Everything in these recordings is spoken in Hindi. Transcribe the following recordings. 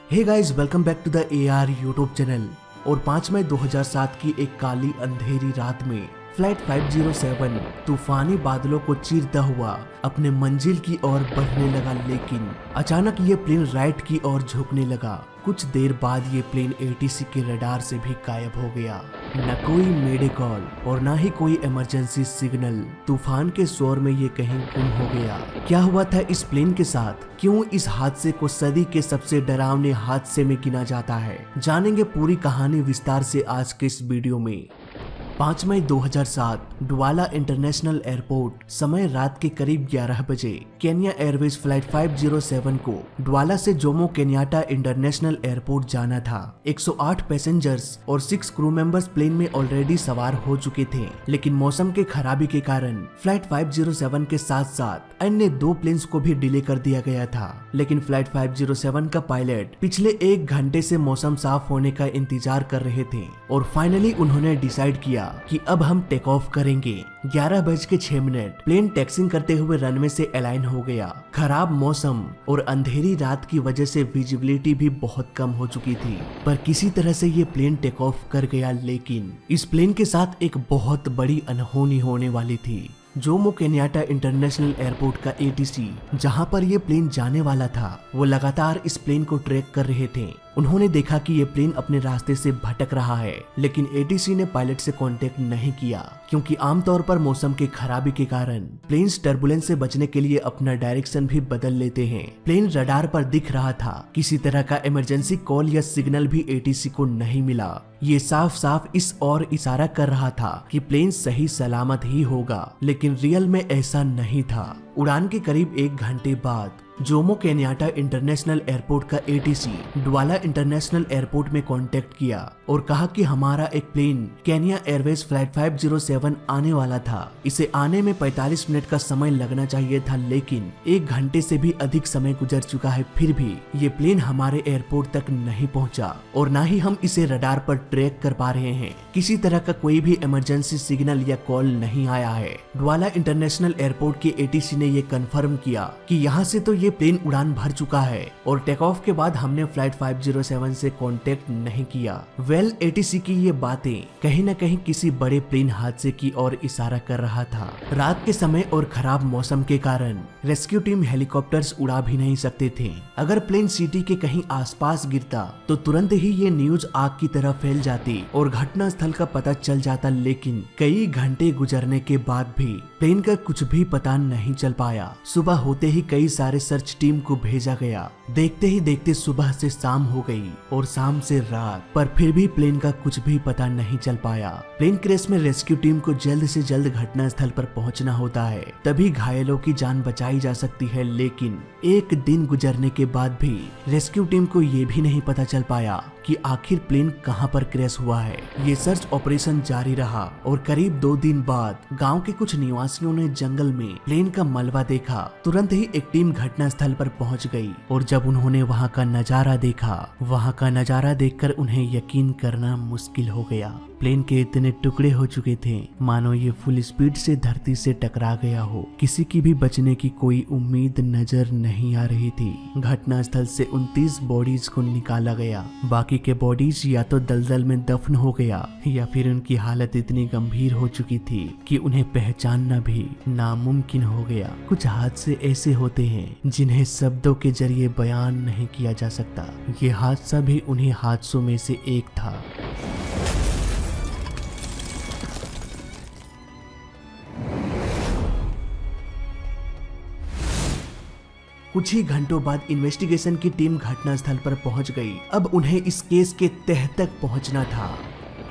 Hey guys, welcome back to the AR YouTube channel. और 5 मई 2007 की एक काली अंधेरी रात में फ्लाइट 507 तूफानी बादलों को चीरता हुआ अपने मंजिल की ओर बढ़ने लगा, लेकिन अचानक ये प्लेन राइट की ओर झुकने लगा। कुछ देर बाद ये प्लेन ATC के रडार से भी गायब हो गया। न कोई मेडे कॉल और न ही कोई इमरजेंसी सिग्नल। तूफान के शोर में ये कहीं गुम हो गया। क्या हुआ था इस प्लेन के साथ? क्यों इस हादसे को सदी के सबसे डरावने हादसे में गिना जाता है? जानेंगे पूरी कहानी विस्तार से आज के इस वीडियो में। 5 मई 2007 डुवाला इंटरनेशनल एयरपोर्ट, समय रात के करीब 11 बजे। केन्या एयरवेज फ्लाइट 507 को डुवाला से जोमो केन्याटा इंटरनेशनल एयरपोर्ट जाना था। 108 पैसेंजर्स और 6 क्रू मेंबर्स प्लेन में ऑलरेडी सवार हो चुके थे, लेकिन मौसम के खराबी के कारण फ्लाइट 507 के साथ साथ अन्य 2 प्लेन्स को भी डिले कर दिया गया था। लेकिन फ्लाइट 507 का पायलट पिछले 1 घंटे से मौसम साफ होने का इंतजार कर रहे थे और फाइनली उन्होंने डिसाइड किया कि अब हम टेक ऑफ करेंगे। 11:06 प्लेन टैक्सिंग करते हुए रनवे से अलाइन हो गया। खराब मौसम और अंधेरी रात की वजह से विजिबिलिटी भी बहुत कम हो चुकी थी, पर किसी तरह से ये प्लेन टेक ऑफ कर गया। लेकिन इस प्लेन के साथ एक बहुत बड़ी अनहोनी होने वाली थी। जोमो केन्याटा इंटरनेशनल एयरपोर्ट का ATC, जहां पर ये प्लेन जाने वाला था, वो लगातार इस प्लेन को ट्रैक कर रहे थे। उन्होंने देखा कि ये प्लेन अपने रास्ते से भटक रहा है, लेकिन ATC ने पायलट से कांटेक्ट नहीं किया, क्योंकि आमतौर पर मौसम के खराबी के कारण प्लेन्स टर्बुलेंस से बचने के लिए अपना डायरेक्शन भी बदल लेते हैं। प्लेन रडार पर दिख रहा था, किसी तरह का इमरजेंसी कॉल या सिग्नल भी ATC को नहीं मिला। ये साफ साफ इस ओर इशारा कर रहा था कि प्लेन सही सलामत ही होगा, लेकिन रियल में ऐसा नहीं था। उड़ान के करीब 1 घंटे बाद जोमो केन्याटा इंटरनेशनल एयरपोर्ट का ATC डुवाला इंटरनेशनल एयरपोर्ट में कांटेक्ट किया और कहा कि हमारा एक प्लेन केन्या एयरवेज फ्लाइट 507 आने वाला था। इसे आने में 45 मिनट का समय लगना चाहिए था, लेकिन 1 घंटे से भी अधिक समय गुजर चुका है, फिर भी ये प्लेन हमारे एयरपोर्ट तक नहीं पहुंचा और ना ही हम इसे रडार पर ट्रैक कर पा रहे हैं। किसी तरह का कोई भी इमरजेंसी सिग्नल या कॉल नहीं आया है। डुवाला इंटरनेशनल एयरपोर्ट के ATC ने ये कंफर्म किया कि यहाँ से तो ये प्लेन उड़ान भर चुका है और टेक ऑफ के बाद हमने फ्लाइट 507 से कांटेक्ट नहीं किया। ATC की ये बातें कहीं न कहीं किसी बड़े प्लेन हादसे की ओर इशारा कर रहा था। रात के समय और खराब मौसम के कारण रेस्क्यू टीम हेलीकॉप्टर्स उड़ा भी नहीं सकते थे। अगर प्लेन सिटी के कहीं आसपास गिरता तो तुरंत ही ये न्यूज आग की तरह फैल जाती और घटना स्थल का पता चल जाता, लेकिन कई घंटे गुजरने के बाद भी प्लेन का कुछ भी पता नहीं चल पाया। सुबह होते ही कई सारे सर्च टीम को भेजा गया। देखते ही देखते सुबह से शाम हो गई और शाम से रात, पर फिर भी प्लेन का कुछ भी पता नहीं चल पाया। प्लेन क्रैश में रेस्क्यू टीम को जल्द से जल्द घटना स्थल पर पहुंचना होता है, तभी घायलों की जान बचाई जा सकती है। लेकिन 1 दिन गुजरने के बाद भी रेस्क्यू टीम को ये भी नहीं पता चल पाया कि आखिर प्लेन कहां पर क्रैश हुआ है। ये सर्च ऑपरेशन जारी रहा और करीब 2 दिन बाद गांव के कुछ निवासियों ने जंगल में प्लेन का मलबा देखा। तुरंत ही एक टीम घटना स्थल पर पहुंच गई और जब उन्होंने वहां का नजारा देखकर उन्हें यकीन करना मुश्किल हो गया। प्लेन के इतने टुकड़े हो चुके थे मानो ये फुल स्पीड से धरती से टकरा गया हो। किसी की भी बचने की कोई उम्मीद नजर नहीं आ रही थी। घटना स्थल से 29 बॉडीज को निकाला गया। बाकी के बॉडीज या तो दलदल में दफन हो गया या फिर उनकी हालत इतनी गंभीर हो चुकी थी कि उन्हें पहचानना भी नामुमकिन हो गया। कुछ हादसे ऐसे होते हैं जिन्हें शब्दों के जरिए बयान नहीं किया जा सकता। ये हादसा भी उन्हीं हादसों में से एक था। कुछ ही घंटों बाद इन्वेस्टिगेशन की टीम घटनास्थल पर पहुंच गई। अब उन्हें इस केस के तह तक पहुंचना था।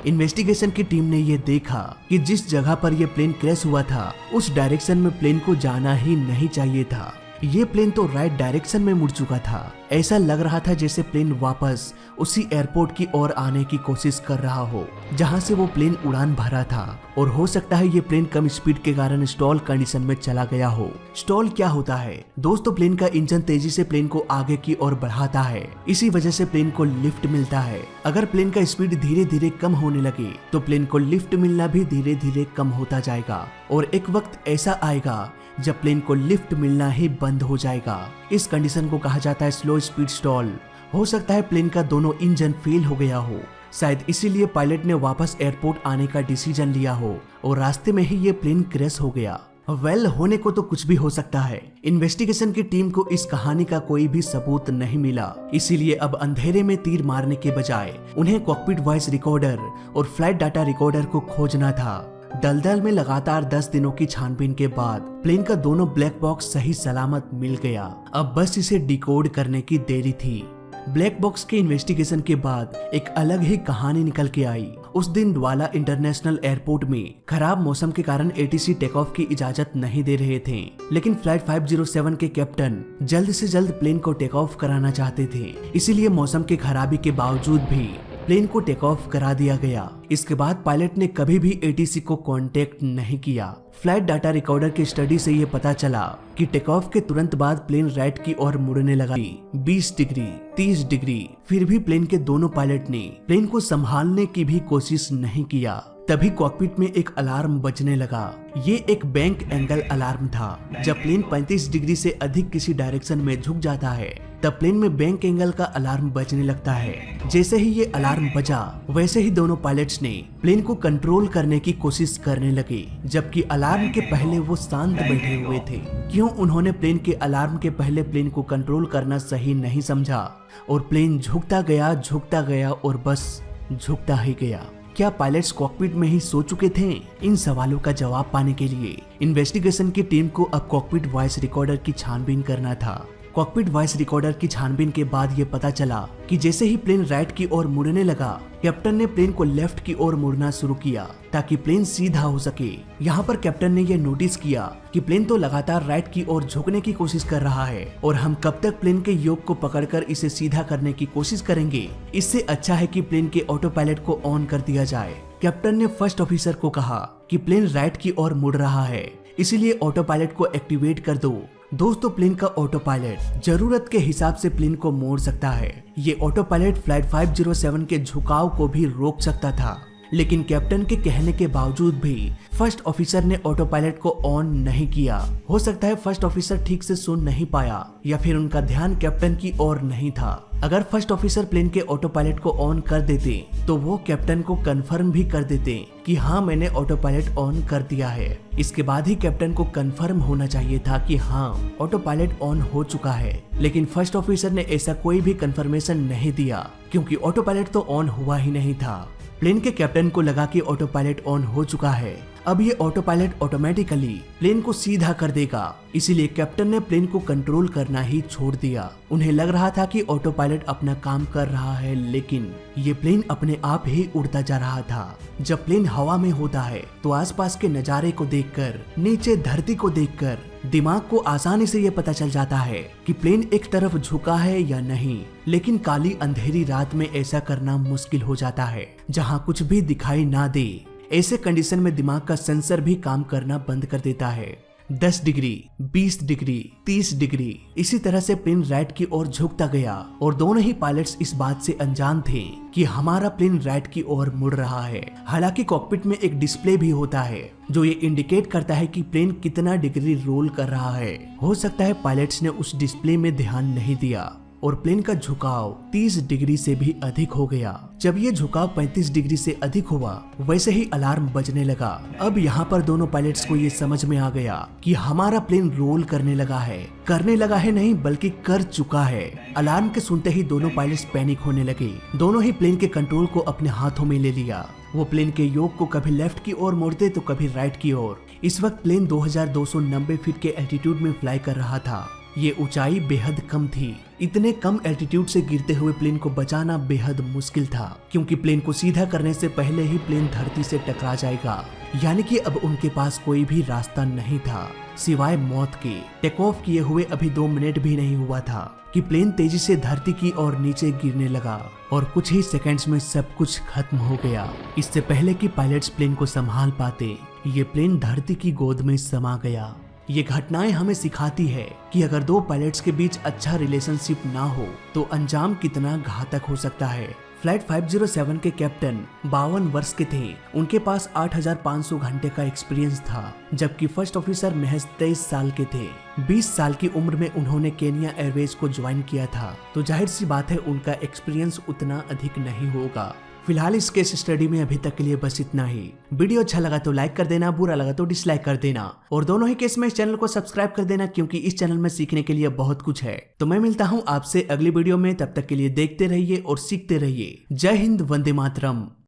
इन्वेस्टिगेशन की टीम ने यह देखा कि जिस जगह पर यह प्लेन क्रैश हुआ था, उस डायरेक्शन में प्लेन को जाना ही नहीं चाहिए था। ये प्लेन तो राइट डायरेक्शन में मुड़ चुका था। ऐसा लग रहा था जैसे प्लेन वापस उसी एयरपोर्ट की ओर आने की कोशिश कर रहा हो जहां से वो प्लेन उड़ान भरा था, और हो सकता है ये प्लेन कम स्पीड के कारण स्टॉल कंडीशन में चला गया हो। स्टॉल क्या होता है दोस्तों? प्लेन का इंजन तेजी से प्लेन को आगे की ओर बढ़ाता है, इसी वजह से प्लेन को लिफ्ट मिलता है। अगर प्लेन का स्पीड धीरे धीरे कम होने लगे तो प्लेन को लिफ्ट मिलना भी धीरे धीरे कम होता जाएगा और एक वक्त ऐसा आएगा जब प्लेन को लिफ्ट मिलना ही बंद हो जाएगा। इस कंडीशन को कहा जाता है स्लो स्पीड स्टॉल। हो सकता है प्लेन का दोनों इंजन फेल हो गया हो, शायद इसीलिए पायलट ने वापस एयरपोर्ट आने का डिसीजन लिया हो और रास्ते में ही ये प्लेन क्रैश हो गया। होने को तो कुछ भी हो सकता है। इन्वेस्टिगेशन की टीम को इस कहानी का कोई भी सबूत नहीं मिला, इसीलिए अब अंधेरे में तीर मारने के बजाय उन्हें कॉकपिट वॉइस रिकॉर्डर और फ्लाइट डाटा रिकॉर्डर को खोजना था। दलदल में लगातार 10 दिनों की छानबीन के बाद प्लेन का दोनों ब्लैक बॉक्स सही सलामत मिल गया। अब बस इसे डिकोड करने की देरी थी। ब्लैक बॉक्स के इन्वेस्टिगेशन के बाद एक अलग ही कहानी निकल के आई। उस दिन द्वाला इंटरनेशनल एयरपोर्ट में खराब मौसम के कारण एटीसी टेक ऑफ की इजाजत नहीं दे रहे थे, लेकिन फ्लाइट 507 के कैप्टन जल्द से जल्द प्लेन को टेक ऑफ कराना चाहते थे। इसीलिए मौसम के खराबी के बावजूद भी प्लेन को टेक ऑफ करा दिया गया। इसके बाद पायलट ने कभी भी एटीसी को कांटेक्ट नहीं किया। फ्लाइट डाटा रिकॉर्डर की स्टडी से ये पता चला कि टेक ऑफ के तुरंत बाद प्लेन राइट की ओर मुड़ने लगा। 20 डिग्री, 30 डिग्री, फिर भी प्लेन के दोनों पायलट ने प्लेन को संभालने की भी कोशिश नहीं किया। तभी कॉकपिट में एक अलार्म बजने लगा। ये एक बैंक एंगल अलार्म था। जब प्लेन 35 डिग्री से अधिक किसी डायरेक्शन में झुक जाता है तब प्लेन में बैंक एंगल का अलार्म बजने लगता है। जैसे ही ये अलार्म बजा वैसे ही दोनों पायलट्स ने प्लेन को कंट्रोल करने की कोशिश करने लगे, जबकि अलार्म के पहले वो शांत बैठे हुए थे। क्यों उन्होंने प्लेन के अलार्म के पहले प्लेन को कंट्रोल करना सही नहीं समझा और प्लेन झुकता गया और बस झुकता ही गया। क्या पायलट्स कॉकपिट में ही सो चुके थे? इन सवालों का जवाब पाने के लिए इन्वेस्टिगेशन की टीम को अब कॉकपिट वॉइस रिकॉर्डर की छानबीन करना था। कॉकपिट वॉइस रिकॉर्डर की छानबीन के बाद ये पता चला कि जैसे ही प्लेन राइट की ओर मुड़ने लगा, कैप्टन ने प्लेन को लेफ्ट की ओर मुड़ना शुरू किया ताकि प्लेन सीधा हो सके। यहाँ पर कैप्टन ने यह नोटिस किया कि प्लेन तो लगातार राइट की ओर झुकने की कोशिश कर रहा है और हम कब तक प्लेन के योक को पकड़कर इसे सीधा करने की कोशिश करेंगे। इससे अच्छा है कि प्लेन के ऑटो पायलट को ऑन कर दिया जाए। कैप्टन ने फर्स्ट ऑफिसर को कहा कि प्लेन राइट की ओर मुड़ रहा है, इसीलिए ऑटो पायलट को एक्टिवेट कर दो। दोस्तों, प्लेन का ऑटो पायलट जरूरत के हिसाब से प्लेन को मोड़ सकता है। ये ऑटो पायलट फ्लाइट 507 के झुकाव को भी रोक सकता था, लेकिन कैप्टन के कहने के बावजूद भी फर्स्ट ऑफिसर ने ऑटो पायलट को ऑन नहीं किया। हो सकता है फर्स्ट ऑफिसर ठीक से सुन नहीं पाया या फिर उनका ध्यान कैप्टन की ओर नहीं था। अगर फर्स्ट ऑफिसर प्लेन के ऑटो पायलट को ऑन कर देते तो वो कैप्टन को कंफर्म भी कर देते कि हाँ, मैंने ऑटो पायलट ऑन कर दिया है। इसके बाद ही कैप्टन को कंफर्म होना चाहिए था कि हाँ, ऑटो पायलट ऑन हो चुका है, लेकिन फर्स्ट ऑफिसर ने ऐसा कोई भी कंफर्मेशन नहीं दिया क्योंकि ऑटो पायलट तो ऑन हुआ ही नहीं था। प्लेन के कैप्टन को लगा कि ऑटो पायलट ऑन हो चुका है, अब ये ऑटो पायलट ऑटोमेटिकली प्लेन को सीधा कर देगा, इसीलिए कैप्टन ने प्लेन को कंट्रोल करना ही छोड़ दिया। उन्हें लग रहा था कि ऑटो पायलट अपना काम कर रहा है, लेकिन ये प्लेन अपने आप ही उड़ता जा रहा था। जब प्लेन हवा में होता है तो आसपास के नजारे को देखकर, नीचे धरती को देखकर दिमाग को आसानी से ये पता चल जाता है कि प्लेन एक तरफ झुका है या नहीं, लेकिन काली अंधेरी रात में ऐसा करना मुश्किल हो जाता है जहाँ कुछ भी दिखाई ना दे। ऐसे कंडीशन में दिमाग का सेंसर भी काम करना बंद कर देता है। 10 डिग्री, 20 डिग्री, 30 डिग्री, इसी तरह से प्लेन राइट की ओर झुकता गया और दोनों ही पायलट्स इस बात से अनजान थे कि हमारा प्लेन राइट की ओर मुड़ रहा है। हालांकि कॉकपिट में एक डिस्प्ले भी होता है जो ये इंडिकेट करता है कि प्लेन कितना डिग्री रोल कर रहा है। हो सकता है पायलट्स ने उस डिस्प्ले में ध्यान नहीं दिया और प्लेन का झुकाव 30 डिग्री से भी अधिक हो गया। जब ये झुकाव 35 डिग्री से अधिक हुआ वैसे ही अलार्म बजने लगा। अब यहाँ पर दोनों पायलट्स को ये समझ में आ गया कि हमारा प्लेन रोल करने लगा है नहीं बल्कि कर चुका है। अलार्म के सुनते ही दोनों पायलट्स पैनिक होने लगे। दोनों ही प्लेन के कंट्रोल को अपने हाथों में ले लिया। वो प्लेन के योक को कभी लेफ्ट की ओर मोड़ते तो कभी राइट की ओर। इस वक्त प्लेन 2290 फीट के एल्टीट्यूड में फ्लाई कर रहा था। ये ऊंचाई बेहद कम थी। इतने कम एल्टीट्यूड से गिरते हुए प्लेन को बचाना बेहद मुश्किल था, क्योंकि प्लेन को सीधा करने से पहले ही प्लेन धरती से टकरा जाएगा। यानी कि अब उनके पास कोई भी रास्ता नहीं था सिवाय मौत के। टेक ऑफ किए हुए अभी 2 मिनट भी नहीं हुआ था कि प्लेन तेजी से धरती की ओर नीचे गिरने लगा और कुछ ही सेकंड्स में सब कुछ खत्म हो गया। इससे पहले कि पायलट्स प्लेन को संभाल पाते, ये प्लेन धरती की गोद में समा गया। ये घटनाएं हमें सिखाती है कि अगर 2 पायलट्स के बीच अच्छा रिलेशनशिप ना हो तो अंजाम कितना घातक हो सकता है। फ्लाइट 507 के कैप्टन 52 वर्ष के थे। उनके पास 8,500 घंटे का एक्सपीरियंस था, जबकि फर्स्ट ऑफिसर महज 23 साल के थे। 20 साल की उम्र में उन्होंने केनिया एयरवेज को ज्वाइन किया था, तो जाहिर सी बात है उनका एक्सपीरियंस उतना अधिक नहीं होगा। फिलहाल इस केस स्टडी में अभी तक के लिए बस इतना ही। वीडियो अच्छा लगा तो लाइक कर देना, बुरा लगा तो डिसलाइक कर देना, और दोनों ही केस में इस चैनल को सब्सक्राइब कर देना, क्योंकि इस चैनल में सीखने के लिए बहुत कुछ है। तो मैं मिलता हूँ आपसे अगली वीडियो में, तब तक के लिए देखते रहिए और सीखते रहिए। जय हिंद, वंदे मातरम।